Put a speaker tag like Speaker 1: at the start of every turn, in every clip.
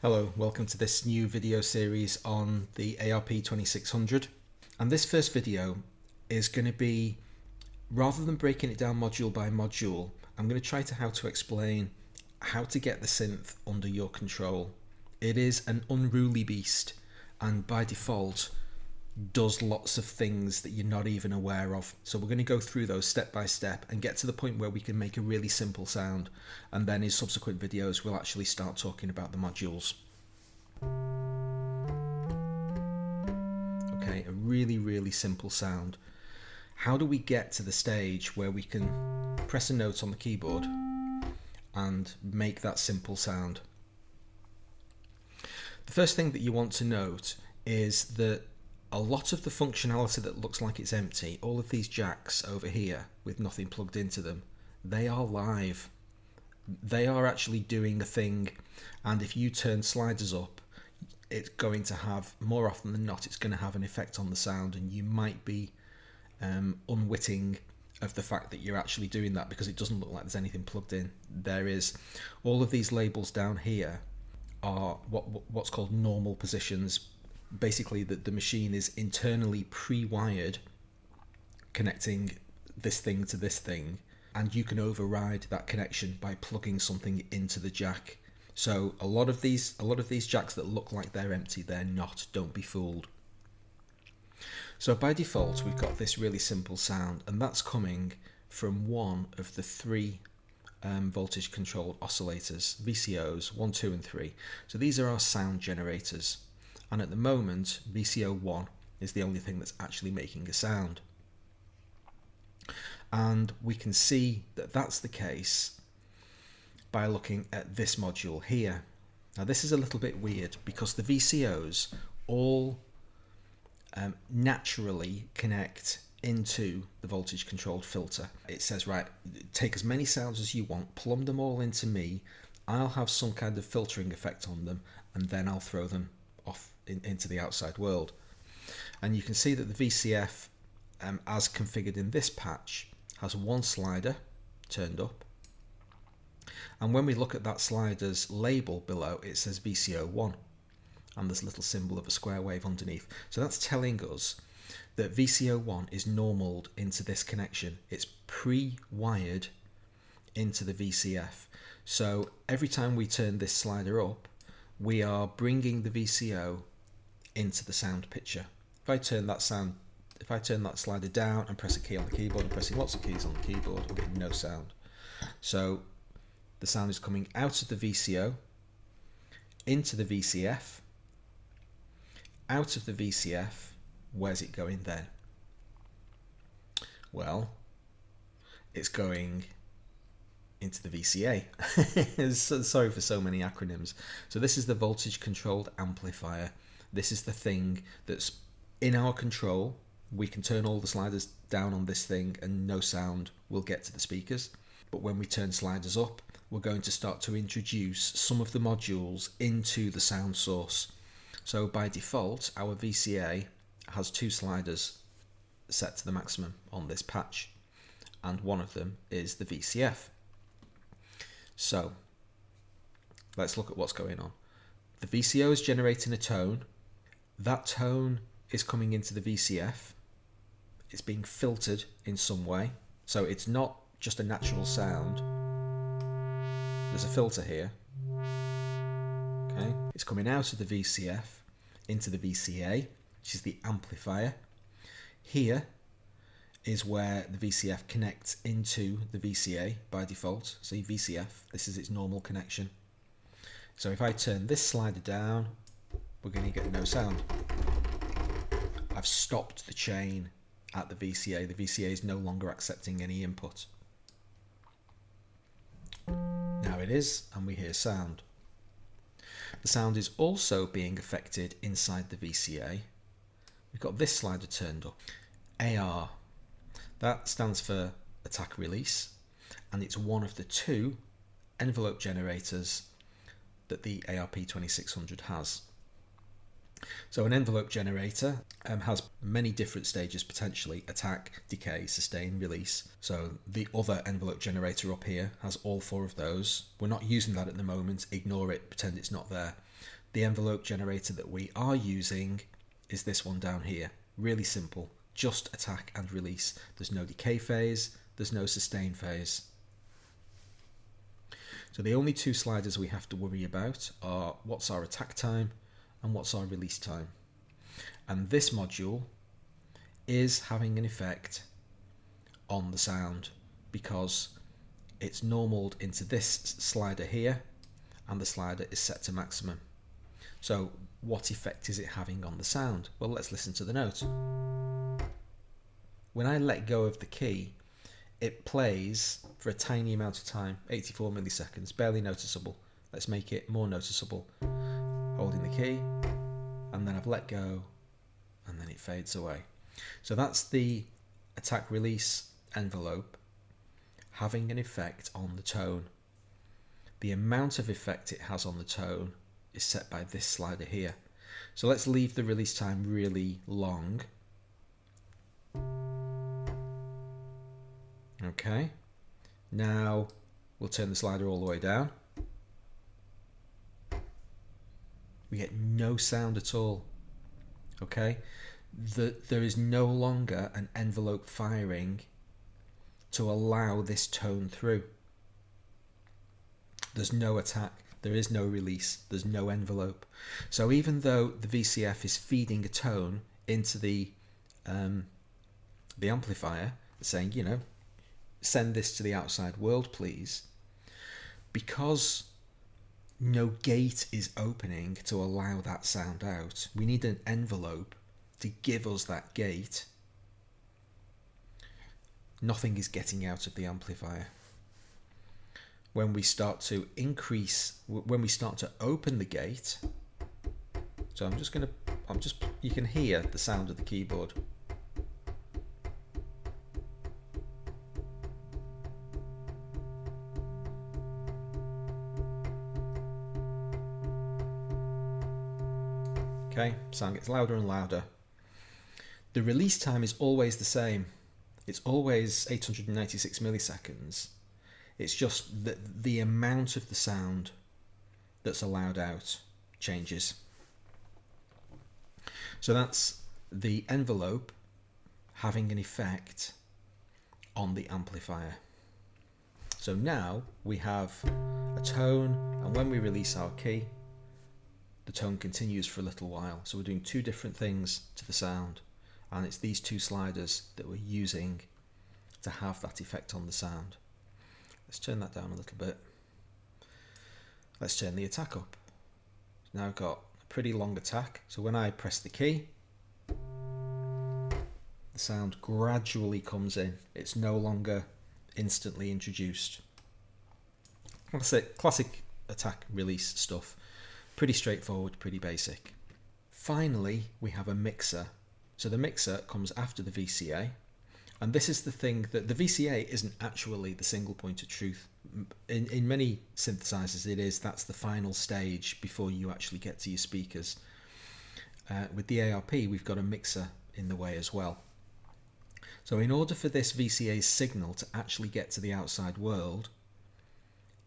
Speaker 1: Hello, welcome to this new video series on the ARP 2600. And this first video is going to be, rather than breaking it down module by module, I'm going to try to explain how to get the synth under your control. It is an unruly beast and by default does lots of things that you're not even aware of. So we're going to go through those step by step and get to the point where we can make a really simple sound, and then in subsequent videos we'll actually start talking about the modules. Okay, a really simple sound. How do we get to the stage where we can press a note on the keyboard and make that simple sound? The first thing that you want to note is that a lot of the functionality that looks like it's empty, all of these jacks over here with nothing plugged into them, they are live. They are actually doing a thing, and if you turn sliders up, it's going to have, more often than not, it's going to have an effect on the sound, and you might be unwitting of the fact that you're actually doing that because it doesn't look like there's anything plugged in. There is. All of these labels down here are what's called normal positions. Basically, the machine is internally pre-wired connecting this thing to this thing, and you can override that connection by plugging something into the jack. So a lot of these jacks that look like they're empty, they're not. Don't be fooled. So by default we've got this really simple sound, and that's coming from one of the three voltage controlled oscillators, VCOs 1, 2 and 3. So these are our sound generators. And at the moment, VCO1 is the only thing that's actually making a sound. And we can see that that's the case by looking at this module here. Now this is a little bit weird because the VCOs all naturally connect into the voltage controlled filter. It says, right, take as many sounds as you want, plumb them all into me, I'll have some kind of filtering effect on them, and then I'll throw them off into the outside world. And you can see that the VCF as configured in this patch has one slider turned up, and when we look at that slider's label below, it says VCO1 and there's a little symbol of a square wave underneath. So that's telling us that VCO1 is normaled into this connection. It's pre-wired into the VCF. So every time we turn this slider up, we are bringing the VCO into the sound picture. If I turn that slider down and press a key on the keyboard, I'm pressing lots of keys on the keyboard, I'm getting no sound. So the sound is coming out of the VCO, into the VCF, out of the VCF. Where's it going then? Well, it's going into the VCA. Sorry for so many acronyms. So this is the voltage controlled amplifier. This is the thing that's in our control. We can turn all the sliders down on this thing and no sound will get to the speakers. But when we turn sliders up, we're going to start to introduce some of the modules into the sound source. So by default, our VCA has two sliders set to the maximum on this patch, and one of them is the VCF. So let's look at what's going on. The VCO is generating a tone. That tone is coming into the VCF. It's being filtered in some way. So it's not just a natural sound. There's a filter here. Okay, it's coming out of the VCF into the VCA, which is the amplifier. Here is where the VCF connects into the VCA by default. See, VCF, this is its normal connection. So if I turn this slider down, we're going to get no sound. I've stopped the chain at the VCA. The VCA is no longer accepting any input. Now it is, and we hear sound. The sound is also being affected inside the VCA. We've got this slider turned up. AR, that stands for attack release, and it's one of the two envelope generators that the ARP 2600 has. So an envelope generator has many different stages potentially: attack, decay, sustain, release. So the other envelope generator up here has all four of those. We're not using that at the moment, ignore it, pretend it's not there. The envelope generator that we are using is this one down here. Really simple, just attack and release. There's no decay phase, there's no sustain phase. So the only two sliders we have to worry about are what's our attack time and what's our release time. And this module is having an effect on the sound because it's normaled into this slider here and the slider is set to maximum. So what effect is it having on the sound? Well, let's listen to the note. When I let go of the key, it plays for a tiny amount of time, 84 milliseconds, barely noticeable. Let's make it more noticeable. Holding the key, and then I've let go, and then it fades away. So that's the attack release envelope having an effect on the tone. The amount of effect it has on the tone is set by this slider here. So let's leave the release time really long. Okay, now we'll turn the slider all the way down. We get no sound at all. Okay, there is no longer an envelope firing to allow this tone through. There's no attack, there is no release, there's no envelope. So even though the VCF is feeding a tone into the amplifier, saying, you know, send this to the outside world, please, because no gate is opening to allow that sound out, we need an envelope to give us that gate. Nothing is getting out of the amplifier. When we start to open the gate, so you can hear the sound of the keyboard. Okay, sound gets louder and louder. The release time is always the same. It's always 896 milliseconds. It's just that the amount of the sound that's allowed out changes. So that's the envelope having an effect on the amplifier. So now we have a tone, and when we release our key, the tone continues for a little while. So we're doing two different things to the sound, and it's these two sliders that we're using to have that effect on the sound. Let's turn that down a little bit. Let's turn the attack up. Now I've got a pretty long attack, so when I press the key, the sound gradually comes in. It's no longer instantly introduced. That's it, classic attack release stuff. Pretty straightforward, pretty basic. Finally, we have a mixer. So the mixer comes after the VCA, and this is the thing that the VCA isn't actually the single point of truth. In many synthesizers it is. That's the final stage before you actually get to your speakers. With the ARP we've got a mixer in the way as well. So in order for this VCA signal to actually get to the outside world,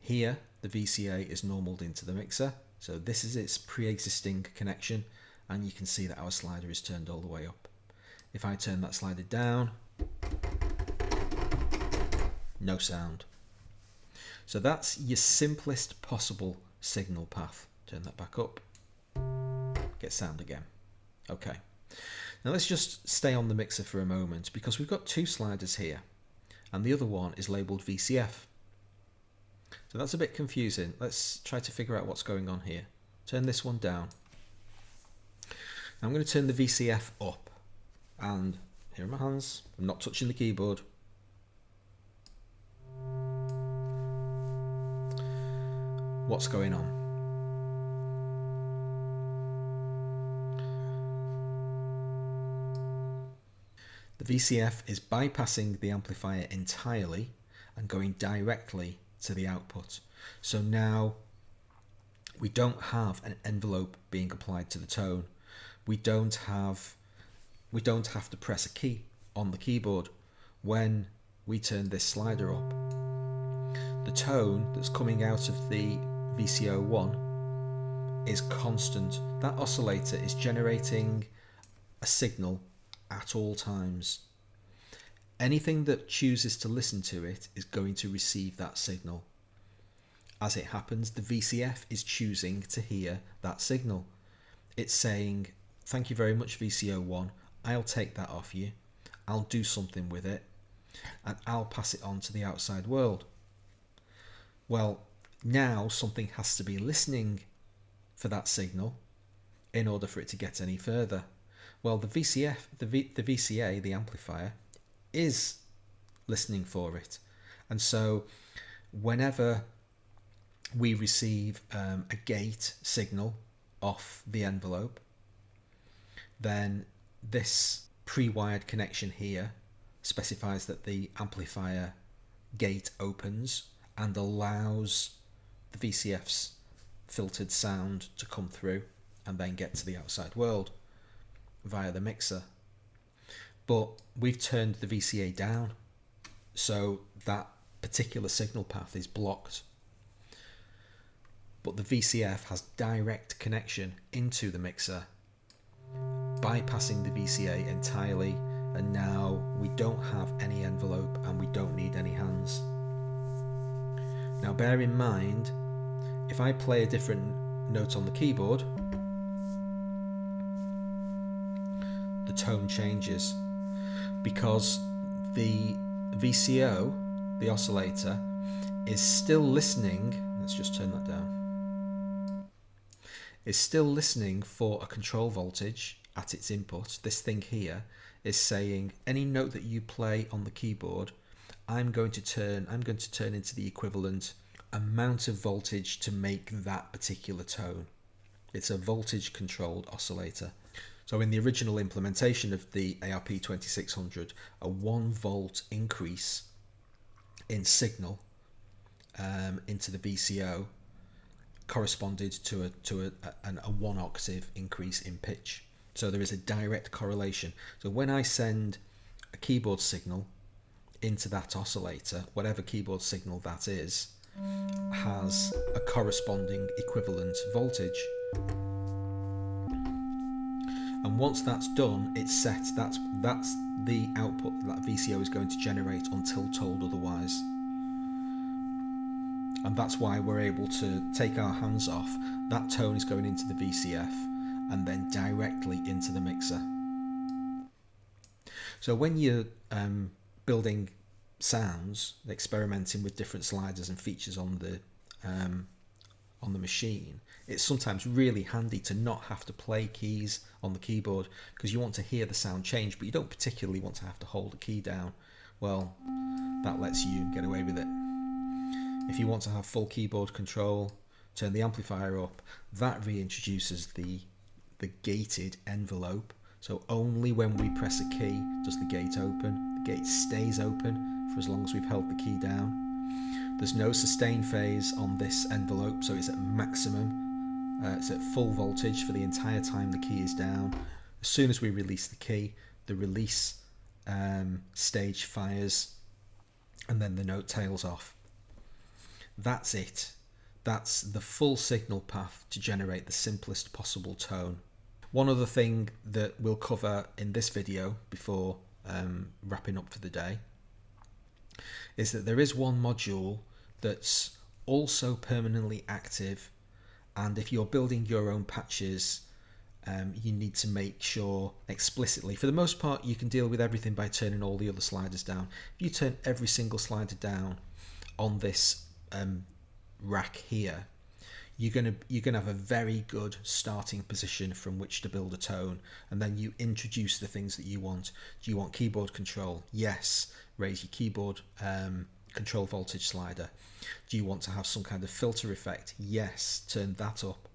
Speaker 1: here the VCA is normaled into the mixer. So this is its pre-existing connection, and you can see that our slider is turned all the way up. If I turn that slider down, no sound. So that's your simplest possible signal path. Turn that back up, get sound again. Okay, now let's just stay on the mixer for a moment, because we've got two sliders here and the other one is labelled VCF. So that's a bit confusing. Let's try to figure out what's going on here. Turn this one down. I'm going to turn the VCF up, and here are my hands. I'm not touching the keyboard. What's going on? The VCF is bypassing the amplifier entirely and going directly to the output. So now we don't have an envelope being applied to the tone. We don't have to press a key on the keyboard when we turn this slider up. The tone that's coming out of the VCO1 is constant. That oscillator is generating a signal at all times. Anything that chooses to listen to it is going to receive that signal. As it happens, the VCF is choosing to hear that signal. It's saying, thank you very much, VCO1, I'll take that off you, I'll do something with it, and I'll pass it on to the outside world. Well, now something has to be listening for that signal in order for it to get any further. Well, the VCF, the VCA, the amplifier, is listening for it. And so whenever we receive a gate signal off the envelope, then this pre-wired connection here specifies that the amplifier gate opens and allows the VCF's filtered sound to come through and then get to the outside world via the mixer. But we've turned the VCA down, so that particular signal path is blocked. But the VCF has direct connection into the mixer, bypassing the VCA entirely, and now we don't have any envelope and we don't need any hands. Now bear in mind, if I play a different note on the keyboard, the tone changes, because the VCO, the oscillator, is still listening. Let's just turn that down. Is still listening for a control voltage at its input. This thing here is saying any note that you play on the keyboard, I'm going to turn into the equivalent amount of voltage to make that particular tone. It's a voltage controlled oscillator. So in the original implementation of the ARP 2600, a 1 volt increase in signal into the VCO corresponded to a 1 octave increase in pitch. So there is a direct correlation. So when I send a keyboard signal into that oscillator, whatever keyboard signal that is, has a corresponding equivalent voltage. And once that's done, it's set. That's the output that VCO is going to generate until told otherwise. And that's why we're able to take our hands off. That tone is going into the VCF and then directly into the mixer. So when you're building sounds, experimenting with different sliders and features on the machine, it's sometimes really handy to not have to play keys on the keyboard, because you want to hear the sound change, but you don't particularly want to have to hold a key down. Well, that lets you get away with it. If you want to have full keyboard control, turn the amplifier up, that reintroduces the gated envelope. So only when we press a key does the gate open. The gate stays open for as long as we've held the key down. There's no sustain phase on this envelope, so it's at maximum. It's at full voltage for the entire time the key is down. As soon as we release the key, the release stage fires, and then the note tails off. That's it. That's the full signal path to generate the simplest possible tone. One other thing that we'll cover in this video before wrapping up for the day is that there is one module that's also permanently active, and if you're building your own patches, you need to make sure explicitly. For the most part, you can deal with everything by turning all the other sliders down. If you turn every single slider down on this rack here, you're gonna have a very good starting position from which to build a tone, and then you introduce the things that you want. Do you want keyboard control? Yes, raise your keyboard control voltage slider. Do you want to have some kind of filter effect? Yes, turn that up.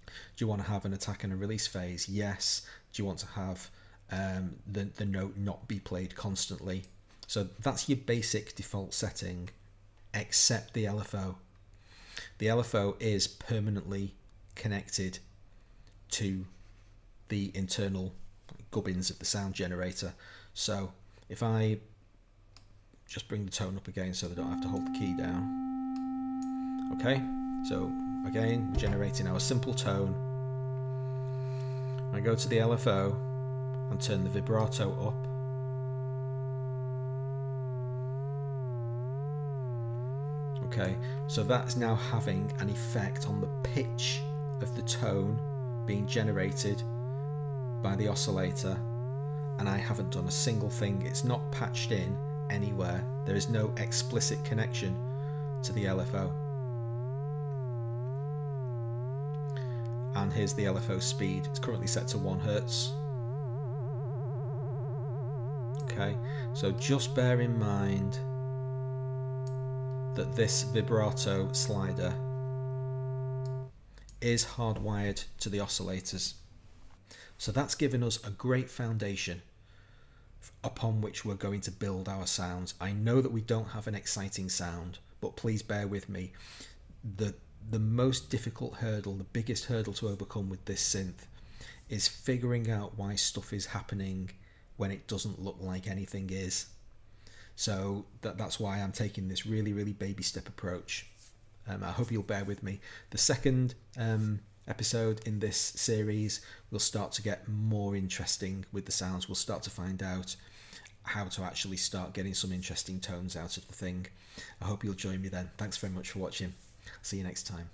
Speaker 1: Do you want to have an attack and a release phase? Yes. Do you want to have the note not be played constantly? So that's your basic default setting, except the LFO. The LFO is permanently connected to the internal gubbins of the sound generator. So if I just bring the tone up again so that I don't have to hold the key down. Okay, so again, generating our simple tone. I go to the LFO and turn the vibrato up. Okay, so that's now having an effect on the pitch of the tone being generated by the oscillator, and I haven't done a single thing. It's not patched in anywhere. There is no explicit connection to the LFO. And here's the LFO speed. It's currently set to 1 Hertz. Okay, so just bear in mind that this vibrato slider is hardwired to the oscillators. So that's given us a great foundation upon which we're going to build our sounds. I know that we don't have an exciting sound, but please bear with me. The most difficult hurdle, the biggest hurdle to overcome with this synth is figuring out why stuff is happening when it doesn't look like anything is. So that's why I'm taking this really, really baby step approach. I hope you'll bear with me. The second episode in this series will start to get more interesting with the sounds. We'll start to find out how to actually start getting some interesting tones out of the thing. I hope you'll join me then. Thanks very much for watching. See you next time.